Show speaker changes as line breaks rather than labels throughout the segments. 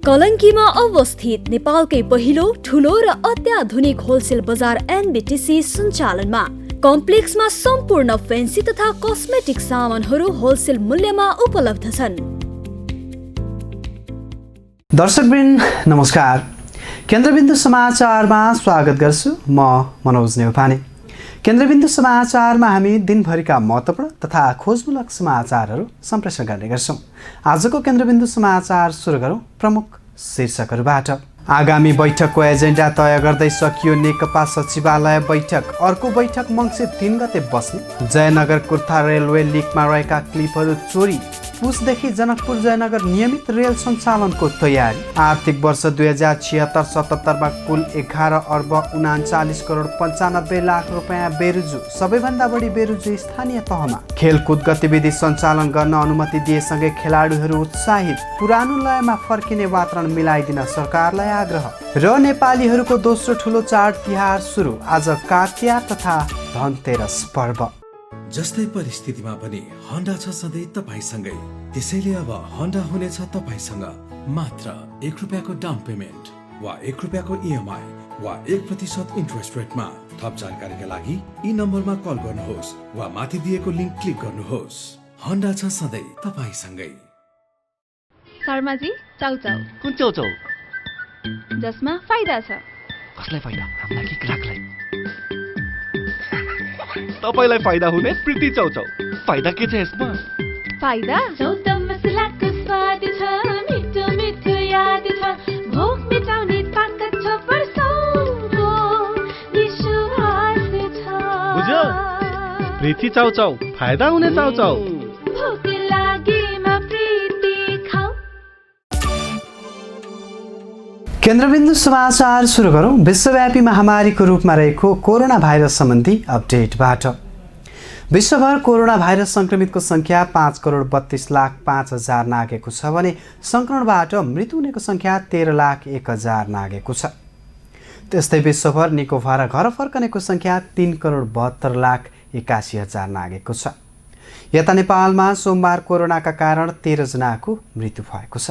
कलंकीमा अवस्थित नेपालकै पहिलो ठूलो र अत्याधुनिक होलसेल बजार एनबीटीसी सञ्चालनमा कम्प्लेक्समा सम्पूर्ण फेन्सी तथा कस्मेटिक सामानहरू होलसेल मूल्यमा उपलब्ध छन्।
दर्शकवृन्द नमस्कार, केन्द्रबिन्दु समाचारमा स्वागत गर्छु। म मनोज नेउपाने। केन्द्रबिन्दु समाचारमा हामी दिनभरिका महत्त्वपूर्ण तथा खोजमूलक समाचारहरू सम्प्रेषण गर्ने गर्छौँ। आजको केन्द्रबिन्दु समाचार सुरु गरौँ प्रमुख शीर्षकहरूबाट। आगामी बैठकको एजेन्डा तय गर्दै सकियो नेकपा सचिवालय बैठक। अर्को बैठक मङ्सिर 3 गते बस्ने। जयनगर कुर्था रेलवे लिकमा रहेका क्लिपहरू चोरी। पुसदेखि जनकपुर जयनगर नियमित रेल सञ्चालनको तयारी। आर्थिक वर्ष 2076-77 कुल 11 अर्ब 39 करोड 95 लाख रुपियाँ बेरुजु। सबैभन्दा बढी बेरुजु स्थानीय तहमा। खेलकुद गतिविधि सञ्चालन गर्न अनुमति दिएसँगै खेलाडीहरू उत्साहित। पुरानो लयमा फर्किने वातावरण मिलाइदिन सरकारलाई आग्रह। र नेपालीहरूको दोस्रो ठुलो चाड तिहार सुरु। आज काग तिहार तथा धनतेरस पर्व।
जस्तै परिस्थितिमा पनि होन्डा छ सधैँ तपाईसँगै। त्यसैले अब होन्डा हुनेछ तपाईसँग मात्र 1 रुपियाँको डाउन पेमेन्ट वा 1 रुपियाँको इएमआई वा 1% इन्ट्रेस्ट रेटमा। थप जानकारीका लागि यी नम्बरमा कल गर्नुहोस् वा माथि दिएको लिङ्क क्लिक गर्नुहोस्। होन्डा छ सधैँ तपाईसँगै।
शर्माजी, चाउचाउ।
कुन चाउचाउ?
जसमा फाइदा छ।
कसलाई फाइदा? हामीलाई कि ग्राहकलाई? तपाईलाई फाइदा हुने प्रीति चाउचाउ। फाइदा के छ यसमा?
फाइदा चौध मसलाको स्वाद छ, मिठो मिठो याद छ, भोक मिटाउने ताकत छ, वर्षौंको विश्वास छ।
बुझ्यो? प्रीति चाउचाउ, फाइदा हुने चाउचाउ।
भोक लागेमा प्रीति खाऊ।
केन्द्रबिन्दु समाचार सुरु गरौँ विश्वव्यापी महामारीको रूपमा रहेको कोरोना भाइरस सम्बन्धी अपडेटबाट। विश्वभर कोरोना भाइरस सङ्क्रमितको सङ्ख्या 5 करोड 32 लाख 5 हजार नागेको छ भने सङ्क्रमणबाट मृत्यु हुनेको सङ्ख्या 13 लाख 1 हजार नागेको छ। त्यस्तै विश्वभर निको भएर घर फर्कनेको सङ्ख्या 3 करोड 72 लाख 81 हजार नागेको छ। यता नेपालमा सोमबार कोरोनाका कारण 13 जनाको मृत्यु भएको छ।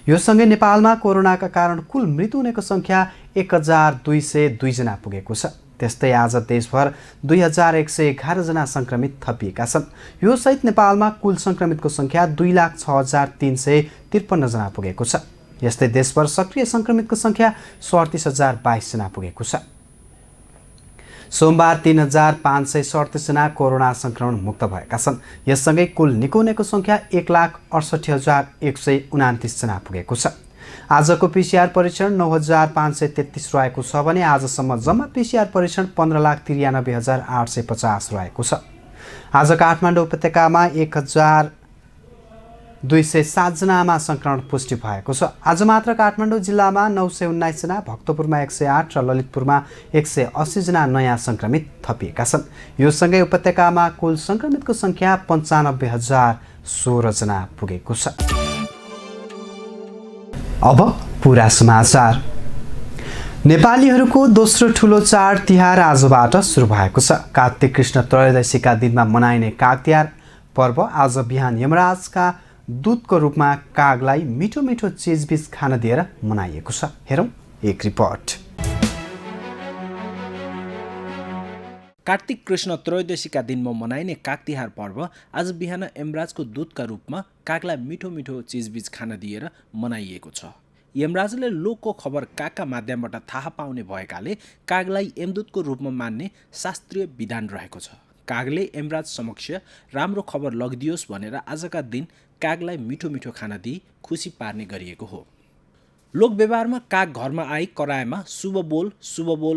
यो सँगै नेपालमा कोरोनाका कारण कुल मृत्यु हुनेको सङ्ख्या 1202 जना पुगेको छ। त्यस्तै आज देशभर 2111 जना सङ्क्रमित थपिएका छन्। यो सहित नेपालमा कुल सङ्क्रमितको सङ्ख्या 2,06,353 जना पुगेको छ। यस्तै देशभर सक्रिय सङ्क्रमितको सङ्ख्या 37,022 जना पुगेको छ। सोमबार 3,537 जना कोरोना सङ्क्रमण मुक्त भएका छन्। यससँगै कुल निको हुनेको सङ्ख्या 1,68,129 जना पुगेको छ। आजको पिसिआर परीक्षण 9,533 रहेको छ भने आजसम्म जम्मा पिसिआर परीक्षण 15,93,850 रहेको छ। आज काठमाडौँ उपत्यकामा 1,207 जनामा सङ्क्रमण पुष्टि भएको छ। आज मात्र काठमाडौँ जिल्लामा 919 जना, भक्तपुरमा 108 र ललितपुरमा 180 जना नयाँ सङ्क्रमित थपिएका छन्। यो सँगै उपत्यकामा कुल सङ्क्रमितको सङ्ख्या 95,016 जना पुगेको छ। अब पुरा समाचार। नेपालीहरूको दोस्रो ठुलो चाड तिहार आजबाट सुरु भएको छ। कार्तिक कृष्ण त्रयोदशीका दिनमा मनाइने काग तिहार पर्व आज बिहान यमराजका दूतको रूपमा कागलाई मिठो मिठो चिजबिज खान दिएर मनाइएको छ। हेरौँ एक रिपोर्ट।
कार्तिक कृष्ण त्रयोदशीका दिनमा मनाइने काग तिहार पर्व आज बिहान यमराजको दूतका रूपमा कागलाई मिठो मिठो चिजबिज खान दिएर मनाइएको छ। यमराजले लोकको खबर कागका माध्यमबाट थाहा पाउने भएकाले कागलाई यमदूतको रूपमा मान्ने शास्त्रीय विधान रहेको छ। कागले यमराज समक्ष राम्रो खबर लगिदियोस् भनेर आजका दिन कागलाई मिठो मिठो खाना दिई खुसी पार्ने गरिएको हो। लोकव्यवहारमा काग घरमा आई कराएमा शुभ बोल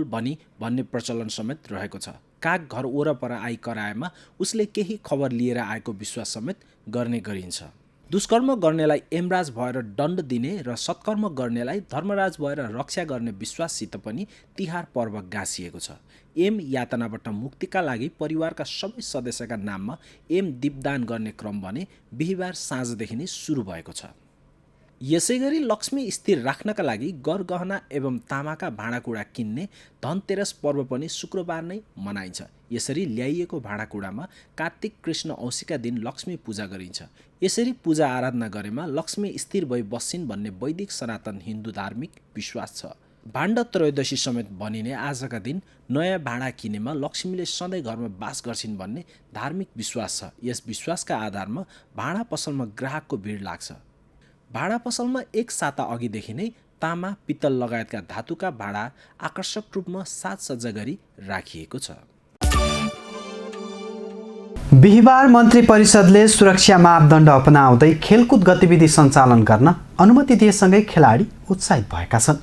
भनी भन्ने प्रचलन समेत रहेको छ। काग घर वरपर आई कराएमा उसले केही खबर लिएर आएको विश्वास समेत गर्ने गरिन्छ। दुष्कर्म गर्नेलाई यमराज भएर दण्ड दिने र सत्कर्म गर्नेलाई धर्मराज भएर रक्षा गर्ने विश्वाससित पनि तिहार पर्व गाँसिएको छ। यम यातनाबाट मुक्तिका लागि परिवारका सबै सदस्यका नाममा यम दीपदान गर्ने क्रम भने बिहिबार साँझदेखि नै सुरु भएको छ। यसै गरी लक्ष्मी स्थिर राख्नका लागि गरगहना एवं तामाका भाँडाकुँडा किन्ने धनतेरस पर्व पनि शुक्रबार नै मनाइन्छ। यसरी ल्याइएको भाँडाकुँडामा कार्तिक कृष्ण औँसीका दिन लक्ष्मी पूजा गरिन्छ। यसरी पूजा आराधना गरेमा लक्ष्मी स्थिर भई बस्छिन् भन्ने वैदिक सनातन हिन्दू धार्मिक विश्वास छ। भाण्ड त्रयोदशी समेत भनिने आजका दिन नयाँ भाँडा किनेमा लक्ष्मीले सधैँ घरमा बास गर्छिन् भन्ने धार्मिक विश्वास छ। यस विश्वासका आधारमा भाँडा पसलमा ग्राहकको भिड लाग्छ। भाँडा पसलमा एक साता अघिदेखि नै तामा, पित्तल लगायतका धातुका भाँडा आकर्षक रूपमा साजसज्जा गरी राखिएको छ।
बिहिबार मन्त्री परिषदले सुरक्षा मापदण्ड अपनाउँदै खेलकुद गतिविधि सञ्चालन गर्न अनुमति दिएसँगै खेलाडी उत्साहित भएका छन्।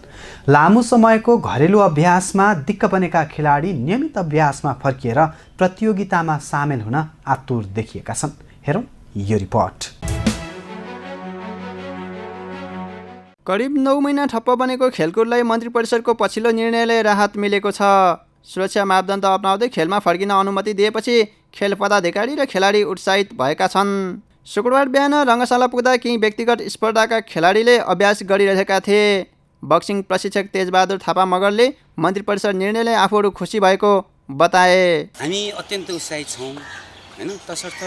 लामो समयको घरेलु अभ्यासमा दिक्क बनेका खेलाडी नियमित अभ्यासमा फर्किएर प्रतियोगितामा सामेल हुन आतुर देखिएका छन्। हेरौँ यो रिपोर्ट।
करिब 9 महिना ठप्प बनेको खेलकुदलाई मन्त्री परिषदको पछिल्लो निर्णयले राहत मिलेको छ। सुरक्षा मापदण्ड अपनाउँदै खेलमा फर्किन अनुमति दिएपछि खेल पदाधिकारी र खेलाडी उत्साहित भएका छन्। शुक्रबार बिहान रङ्गशाला पुग्दा केही व्यक्तिगत स्पर्धाका खेलाडीले अभ्यास गरिरहेका थिए। बक्सिङ प्रशिक्षक तेजबहादुर थापा मगरले मन्त्री परिषद निर्णयले आफूहरू खुसी भएको बताए।
हामी अत्यन्त उत्साहित छौँ हैन। तसर्थ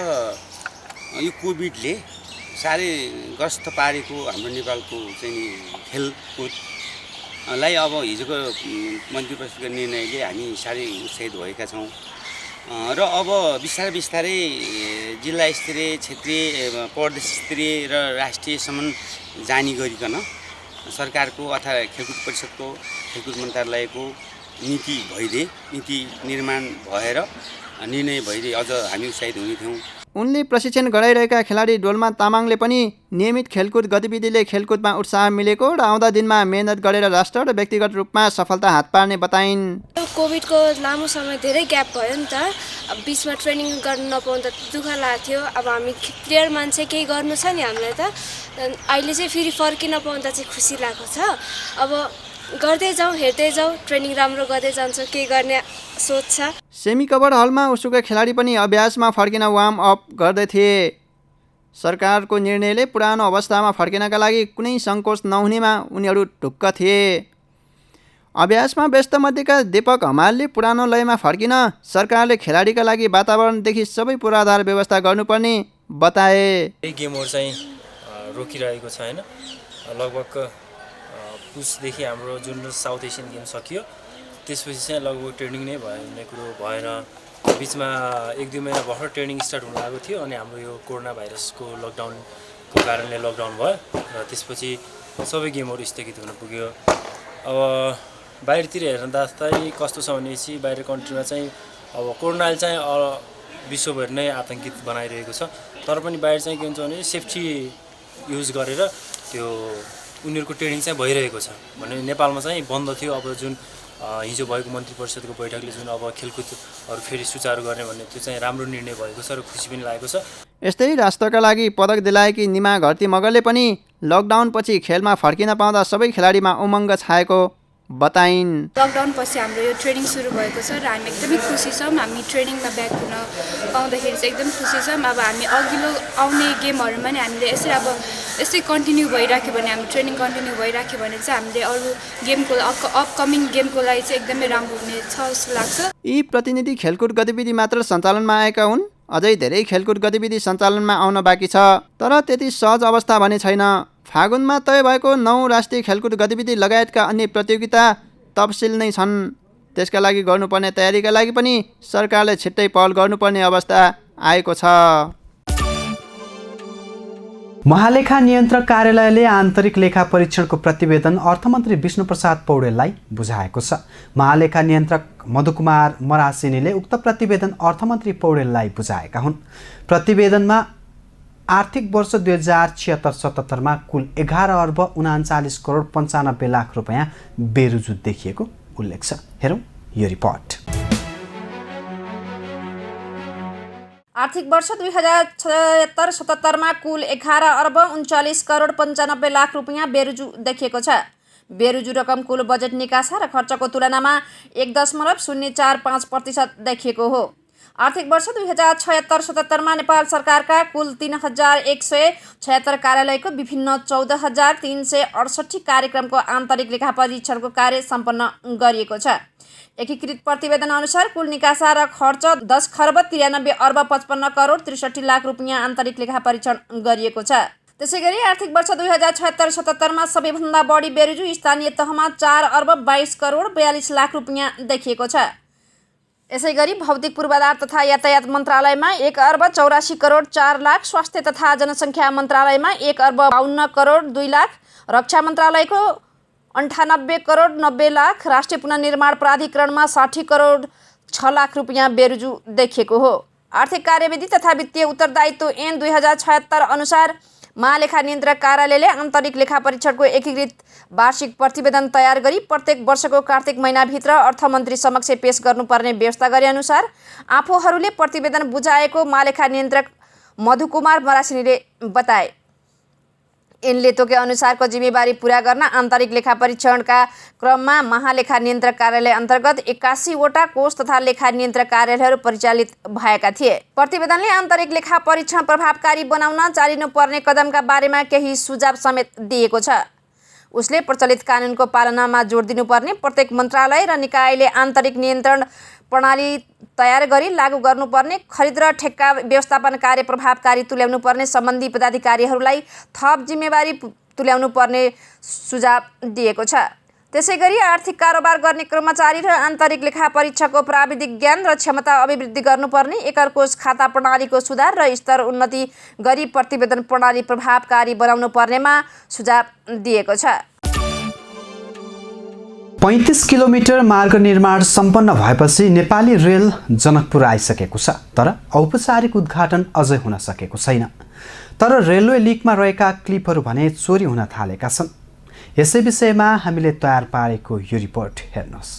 यो कोभिडले साह्रै ग्रस्त पारेको हाम्रो नेपालको चाहिँ खेलकुदलाई अब हिजोको मन्त्री परिषदको निर्णयले हामी साह्रै उत्साहित भएका छौँ र अब बिस्तारै बिस्तारै जिल्ला स्तरीय, क्षेत्रीय, प्रदेश स्तरीय र राष्ट्रियसम्म जाने गरिकन सरकारको अथवा खेलकुद परिषदको, खेलकुद मन्त्रालयको नीति निर्माण भएर निर्णय भइदिए अझ हामी उत्साहित हुने थियौँ।
उनले प्रशिक्षण गराइरहेका खेलाडी डोल्मा तामाङले पनि नियमित खेलकुद गतिविधिले खेलकुदमा उत्साह मिलेको र आउँदा दिनमा मेहनत गरेर राष्ट्र र व्यक्तिगत रूपमा सफलता हात पार्ने बताइन्।
कोभिडको लामो समय धेरै ग्याप भयो नि त। अब बिचमा ट्रेनिङ गर्न नपाउँदा दुःख लाग्थ्यो। अब हामी प्लेयर मान्छे केही गर्नु छ नि हामीलाई त। अहिले चाहिँ फेरि फर्किन पाउँदा चाहिँ खुसी लागेको छ। अब गर्दै जाउँ, हेर्दै जाउँ, ट्रेनिङ राम्रो गर्दै जान्छ, के गर्ने सोच छ।
सेमी कभर हलमा उसुका खेलाडी पनि अभ्यासमा फर्किन वार्म अप गर्दै थिए। सरकारको निर्णयले पुरानो अवस्थामा फर्किनका लागि कुनै सङ्कोच नहुनेमा उनीहरू ढुक्क थिए। अभ्यासमा व्यस्त मध्येका दीपक हमालले पुरानो लयमा फर्किन सरकारले खेलाडीका लागि वातावरणदेखि सबै पूर्वाधार व्यवस्था गर्नुपर्ने बताए।
गेमहरू चाहिँ रोकिरहेको छ हैन। लगभग पुसदेखि हाम्रो जुन साउथ एसियन गेम सकियो त्यसपछि चाहिँ लगभग ट्रेनिङ नै भन्ने कुरो भएन। बिचमा 1-2 महिना भर्खर ट्रेनिङ स्टार्ट हुन लागेको थियो अनि हाम्रो यो कोरोना भाइरसको लकडाउनको कारणले लकडाउन भयो र त्यसपछि सबै गेमहरू स्थगित हुन पुग्यो। अब बाहिरतिर हेर्दा चाहिँ कस्तो छ भनेपछि बाहिर कन्ट्रीमा चाहिँ अब कोरोनाले चाहिँ विश्वभरि नै आतंकित बनाइरहेको छ। तर पनि बाहिर चाहिँ के हुन्छ भने सेफ्टी युज गरेर त्यो उनीहरूको ट्रेनिङ चाहिँ भइरहेको छ भने नेपालमा चाहिँ बन्द थियो। अब जुन हिजो भएको मन्त्री परिषदको बैठकले जुन अब खेलकुदहरू फेरि सुचारू गर्ने भन्ने त्यो चाहिँ राम्रो निर्णय भएको छ र खुसी पनि लागेको छ।
यस्तै राष्ट्रका लागि पदक दिलाएकी निमा घरती मगरले पनि लकडाउन पछि खेलमा फर्किन पाउँदा सबै खेलाडीमा उमङ्ग छाएको बताइन्।
लकडाउन पछि हाम्रो यो ट्रेनिङ सुरु भएको छ र हामी एकदमै खुसी छौँ। हामी ट्रेनिङमा ब्याक हुन पाउँदाखेरि चाहिँ एकदम खुसी छौँ। अब हामी अघिल्लो आउने गेमहरूमा नि हामीले यसै कन्टिन्यू भइराख्यो भने, हाम्रो ट्रेनिङ कन्टिन्यू भइराख्यो भने चाहिँ हामीले अरू गेमको अपकमिङ गेमको लागि चाहिँ एकदमै राम्रो हुनेछ जस्तो लाग्छ।
यी प्रतिनिधि खेलकुद गतिविधि मात्र सञ्चालनमा आएका हुन्। अझै धेरै खेलकुद गतिविधि सञ्चालनमा आउन बाँकी छ, तर त्यति सहज अवस्था भने छैन। फागुनमा तय भएको 9 राष्ट्रिय खेलकुद गतिविधि लगायतका अन्य प्रतियोगिता तफसिल नै छन्। त्यसका लागि गर्नुपर्ने तयारीका लागि पनि सरकारले छिट्टै पहल गर्नुपर्ने अवस्था आएको छ।
महालेखा नियन्त्रक कार्यालयले आन्तरिक लेखा परीक्षणको प्रतिवेदन अर्थमन्त्री विष्णुप्रसाद पौडेललाई बुझाएको छ। महालेखा नियन्त्रक मधुकुमार मरासिनीले उक्त प्रतिवेदन अर्थमन्त्री पौडेललाई बुझाएका हुन्। प्रतिवेदनमा आर्थिक वर्ष 2076-77 कुल 11 अर्ब 39 करोड 95 लाख रुपैयाँ बेरुजु देखिएको उल्लेख छ। हेरौँ यो रिपोर्ट।
आर्थिक वर्ष 2076-77 कुल 11 अर्ब 39 करोड 95 लाख रुपैयाँ बेरुजु देखिएको छ। बेरुजु रकम कुल बजेट निकासा र खर्चको तुलनामा 1.045% देखिएको हो। आर्थिक वर्ष 2076-77 नेपाल सरकारका कुल 3176 कार्यालयको विभिन्न 14,368 कार्यक्रमको आन्तरिक लेखा परीक्षणको कार्य सम्पन्न गरिएको छ। एकीकृत प्रतिवेदन अनुसार कुल निकासा र खर्च 10 खर्ब 93 अर्ब 55 करोड 63 लाख रुपियाँ आन्तरिक लेखा परीक्षण गरिएको छ। त्यसैगरी आर्थिक वर्ष 2076-77 सबैभन्दा बढी बेरुजु स्थानीय तहमा 4 अर्ब 22 करोड 42 लाख रुपियाँ देखिएको छ। यसैगरी भौतिक पूर्वाधार तथा यातायात मन्त्रालयमा 1 अर्ब 84 करोड 4 लाख, स्वास्थ्य तथा जनसङ्ख्या मन्त्रालयमा 1 अर्ब 52 करोड 2 लाख, रक्षा मन्त्रालयको 98 करोड 90 लाख, राष्ट्रिय पुनर्निर्माण प्राधिकरणमा 60 करोड 6 लाख रुपियाँ बेरुजु देखिएको हो। आर्थिक कार्यविधि तथा वित्तीय उत्तरदायित्व ऐन 2076 अनुसार महालेखा नियन्त्रक कार्यालयले आन्तरिक लेखा परीक्षणको एकीकृत वार्षिक प्रतिवेदन तयार गरी प्रत्येक वर्षको कार्तिक महिनाभित्र अर्थमन्त्री समक्ष पेश गर्नुपर्ने व्यवस्था गरे अनुसार आफूहरूले प्रतिवेदन बुझाएको महालेखा नियन्त्रक मधुकुमार मरासिनीले बताए। ऐनले तोके अनुसारको जिम्मेवारी पूरा गर्न आन्तरिक लेखा परीक्षणका क्रममा महालेखा नियन्त्रक कार्यालय अन्तर्गत 81 वटा कोष तथा लेखा नियन्त्रक कार्यालयहरू परिचालित भएका थिए। प्रतिवेदनले आन्तरिक लेखा परीक्षण प्रभावकारी बनाउन चालिनुपर्ने कदमका बारेमा केही सुझाव समेत दिएको छ। उसले प्रचलित कानुनको पालनामा जोड दिनुपर्ने, प्रत्येक मन्त्रालय र निकायले आन्तरिक नियन्त्रण प्रणाली तयार गरी लागू गर्नुपर्ने, खरिद र ठेक्का व्यवस्थापन कार्य प्रभावकारी तुल्याउनुपर्ने, सम्बन्धी पदाधिकारीहरूलाई थप जिम्मेवारी तुल्याउनुपर्ने सुझाव दिएको छ। त्यसैगरी आर्थिक कारोबार गर्ने कर्मचारी र आन्तरिक लेखा परीक्षकको प्राविधिक ज्ञान र क्षमता अभिवृद्धि गर्नुपर्ने, एकल कोष खाता प्रणालीको सुधार र स्तर उन्नति गरी प्रतिवेदन प्रणाली प्रभावकारी बनाउनु पर्नेमा सुझाव दिएको छ।
35 किलोमिटर मार्ग निर्माण सम्पन्न भएपछि नेपाली रेल जनकपुर आइसकेको छ, तर औपचारिक उद्घाटन अझै हुन सकेको छैन। तर रेलवे लिकमा रहेका क्लिपहरू भने चोरी हुन थालेका छन्। यसै विषयमा हामीले तयार पारेको यो रिपोर्ट हेर्नुहोस्।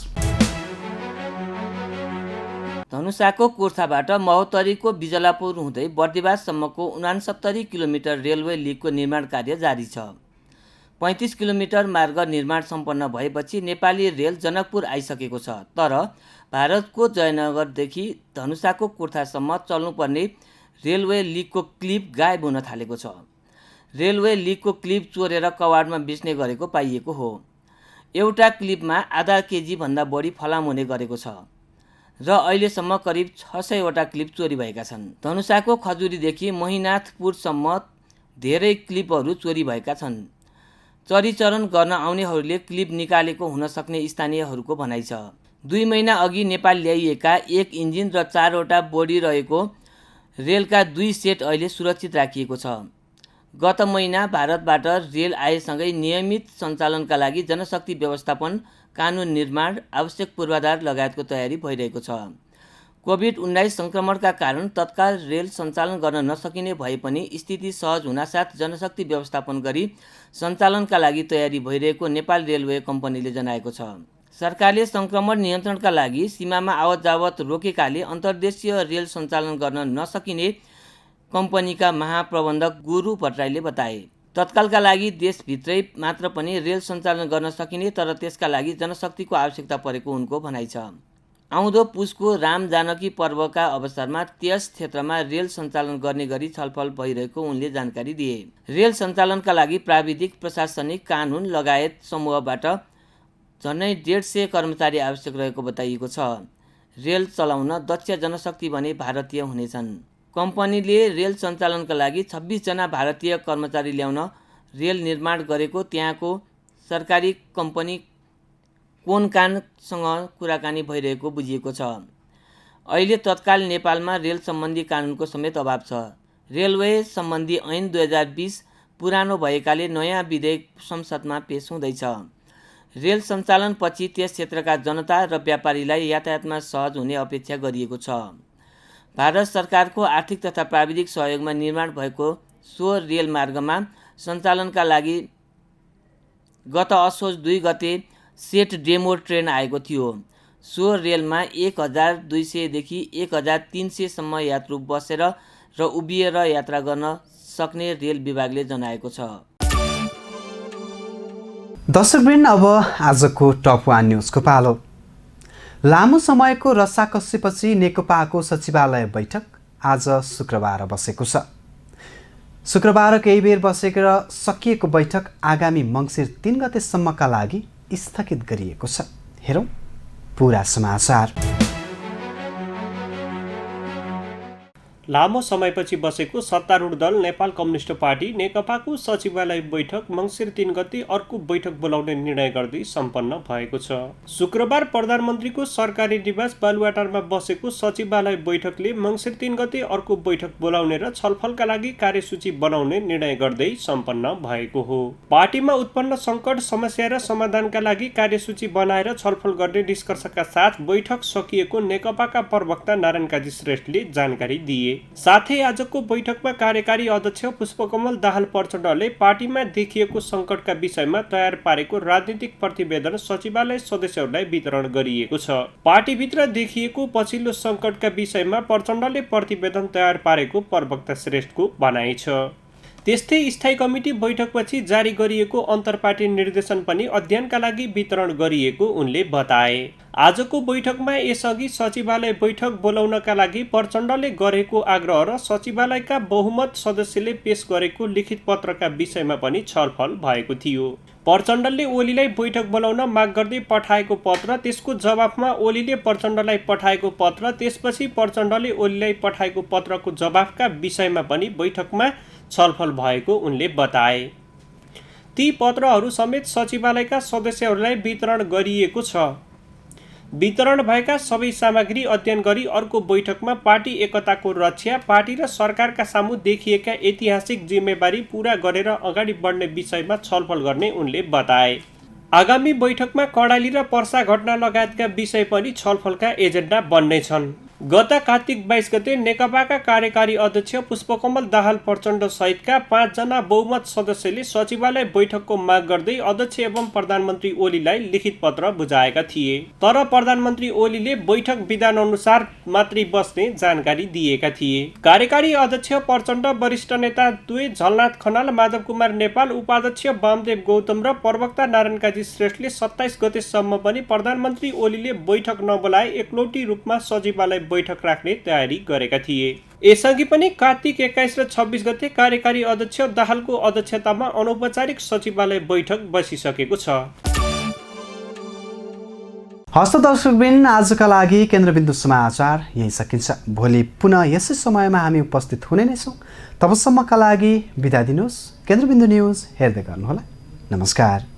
धनुषाको कुर्थाबाट महोत्तरीको बिजलापुर हुँदै बर्दिवाससम्मको 69 किलोमिटर रेलवे लिकको निर्माण कार्य जारी छ। 35 किलोमिटर मार्ग निर्माण सम्पन्न भएपछि नेपाली रेल जनकपुर आइसकेको छ, तर भारतको जयनगरदेखि धनुषाको कुर्थासम्म चल्नुपर्ने रेलवे लिकको क्लिप गायब हुन थालेको छ। रेलवे लिकको क्लिप चोरेर कवाडमा बेच्ने गरेको पाइएको हो। एउटा क्लिपमा आधा केजी भन्दा बढी फलाम हुने गरेको छ र अहिलेसम्म करिब 600 वटा क्लिप चोरी भएका छन्। धनुषाको खजुरीदेखि महिनाथपुरसम्म धेरै क्लिपहरू चोरी भएका छन्। चरीचरण गर्न आउनेहरूले क्लिप निकालेको हुन सक्ने स्थानीयहरूको भनाइ छ। 2 महिना अघि नेपाल ल्याइएका 1 इन्जिन र 4 वटा बोडी रहेको रेलका 2 सेट अहिले सुरक्षित राखिएको छ। गत महिना भारतबाट रेल आएसँगै नियमित सञ्चालनका लागि जनशक्ति व्यवस्थापन, कानुन निर्माण, आवश्यक पूर्वाधार लगायतको तयारी भइरहेको छ। कोभिड-19 सङ्क्रमणका कारण तत्काल रेल सञ्चालन गर्न नसकिने भए पनि स्थिति सहज हुनासाथ जनशक्ति व्यवस्थापन गरी सञ्चालनका लागि तयारी भइरहेको नेपाल रेलवे कम्पनीले जनाएको छ। सरकारले सङ्क्रमण नियन्त्रणका लागि सीमामा आवत जावत रोकेकाले अन्तर्देशीय रेल सञ्चालन गर्न नसकिने कम्पनीका महाप्रबन्धक गुरु भट्टराईले बताए। तत्कालका लागि देशभित्रै मात्र पनि रेल सञ्चालन गर्न सकिने, तर त्यसका लागि जनशक्तिको आवश्यकता परेको उनको भनाइ छ। आउँदो पुसको राम जानकी पर्वका अवसरमा त्यस क्षेत्रमा रेल सञ्चालन गर्ने गरी छलफल भइरहेको उनले जानकारी दिए। रेल सञ्चालनका लागि प्राविधिक, प्रशासनिक, कानुन लगायत समूहबाट झन्डै 150 कर्मचारी आवश्यक रहेको बताइएको छ। रेल चलाउन दक्ष जनशक्ति भने भारतीय हुनेछन्। कम्पनीले रेल सञ्चालनका लागि 26 जना भारतीय कर्मचारी ल्याउन रेल निर्माण गरेको त्यहाँको सरकारी कम्पनी कोनकानसँग कुराकानी भइरहेको बुझिएको छ। अहिले तत्काल नेपालमा रेल सम्बन्धी कानुनको समेत अभाव छ। रेलवे सम्बन्धी ऐन 2020 पुरानो भएकाले नयाँ विधेयक संसदमा पेश हुँदैछ। रेल सञ्चालनपछि त्यस क्षेत्रका जनता र व्यापारीलाई यातायातमा सहज हुने अपेक्षा गरिएको छ। भारत सरकारको आर्थिक तथा प्राविधिक सहयोगमा निर्माण भएको सो रेलमार्गमा सञ्चालनका लागि गत असोज 2 गते सेट डेमो ट्रेन आएको थियो। सो रेलमा 1200 देखि 1300 सम्म यात्रु बसेर र उभिएर यात्रा गर्न सक्ने रेल विभागले जनाएको छ।
दर्शकवृन्द, अब आजको टप 1 न्युजको पालो। लामो समयको रस्साकसीपछि नेकपाको सचिवालय बैठक आज शुक्रबार बसेको छ। शुक्रबार केही बेर बसेर सकिएको बैठक आगामी मङ्सिर 3 गतेसम्मका लागि स्थगित गरिएको छ। हेरौँ पुरा समाचार।
लामो समयपछि बसेको सत्तारूढ दल नेपाल कम्युनिस्ट पार्टी नेकपाको सचिवालय बैठक मङ्सिर 3 गते अर्को बैठक बोलाउने निर्णय गर्दै सम्पन्न भएको छ। शुक्रबार प्रधानमन्त्रीको सरकारी निवास बालुवाटारमा बसेको सचिवालय बैठकले मङ्सिर 3 गते अर्को बैठक बोलाउने र छलफलका लागि कार्यसूची बनाउने निर्णय गर्दै सम्पन्न भएको हो। पार्टीमा उत्पन्न सङ्कट समस्या र समाधानका लागि कार्यसूची बनाएर छलफल गर्ने निष्कर्षका साथ बैठक सकिएको नेकपाका प्रवक्ता नारायण काजी श्रेष्ठले जानकारी दिए। साथै आजको बैठकमा कार्यकारी अध्यक्ष पुष्पकमल दाहाल प्रचण्डले पार्टीमा देखिएको सङ्कटका विषयमा तयार पारेको राजनीतिक प्रतिवेदन सचिवालय सदस्यहरूलाई वितरण गरिएको छ। पार्टीभित्र देखिएको पछिल्लो सङ्कटका विषयमा प्रचण्डले प्रतिवेदन तयार पारेको प्रवक्ता श्रेष्ठको भनाइ छ। त्यस्तै स्थायी कमिटी बैठकपछि जारी गरिएको अन्तर्पार्टी निर्देशन पनि अध्ययनका लागि वितरण गरिएको उनले बताए। आजको बैठकमा यसअघि सचिवालय बैठक बोलाउनका लागि प्रचण्डले गरेको आग्रह र सचिवालयका बहुमत सदस्यले पेश गरेको लिखित पत्रका विषयमा पनि छलफल भएको थियो। प्रचण्डले ओलीलाई बैठक बोलाउन माग गर्दै पठाएको पत्र, त्यसको जवाफमा ओलीले प्रचण्डलाई पठाएको पत्र, त्यसपछि प्रचण्डले ओलीलाई पठाएको पत्रको जवाफका विषयमा पनि बैठकमा छलफल भएको उनले बताए। ती पत्रहरू समेत सचिवालयका सदस्यहरूलाई वितरण गरिएको छ। वितरण भएका सबै सामग्री अध्ययन गरी अर्को बैठकमा पार्टी एकताको रक्षा, पार्टी र सरकारका सामु देखिएका ऐतिहासिक जिम्मेवारी पूरा गरेर अगाडि बढ्ने विषयमा छलफल गर्ने उनले बताए। आगामी बैठकमा कर्णाली र पर्सा घटना लगायतका विषय पनि छलफलका एजेन्डा बन्नेछन्। गत कार्तिक 22 गते नेकपाका कार्यकारी अध्यक्ष पुष्पकमल दाहाल प्रचण्ड सहितका 5 जना बहुमत सदस्यले सचिवालय बैठकको माग गर्दै अध्यक्ष एवं प्रधानमन्त्री ओलीलाई लिखित पत्र बुझाएका थिए। तर प्रधानमन्त्री ओलीले बैठक विधान अनुसार मात्रै बस्ने जानकारी दिएका थिए। कार्यकारी अध्यक्ष प्रचण्ड, वरिष्ठ नेता 2 झलनाथ खनाल, माधव कुमार नेपाल, उपाध्यक्ष वामदेव गौतम र प्रवक्ता नारायण काजी श्रेष्ठले 27 गतेसम्म पनि प्रधानमन्त्री ओलीले बैठक नबोलाए एकलौटी रूपमा सचिवालय बैठक राख्ने तयारी गरेका थिए। यसअघि पनि कार्तिक 21 र 26 गते कार्यकारी अध्यक्ष दाहालको अध्यक्षतामा अनौपचारिक सचिवालय बैठक बसिसकेको छ।
हस्त दर्शकबिन, आजका लागि केन्द्रबिन्दु समाचार यही सकिन्छ। भोलि पुनः यसै समयमा हामी उपस्थित हुने नै छौँ। तबसम्मका लागि बिदा दिनुहोस्। केन्द्रबिन्दु न्युज हेर्दै गर्नुहोला। नमस्कार।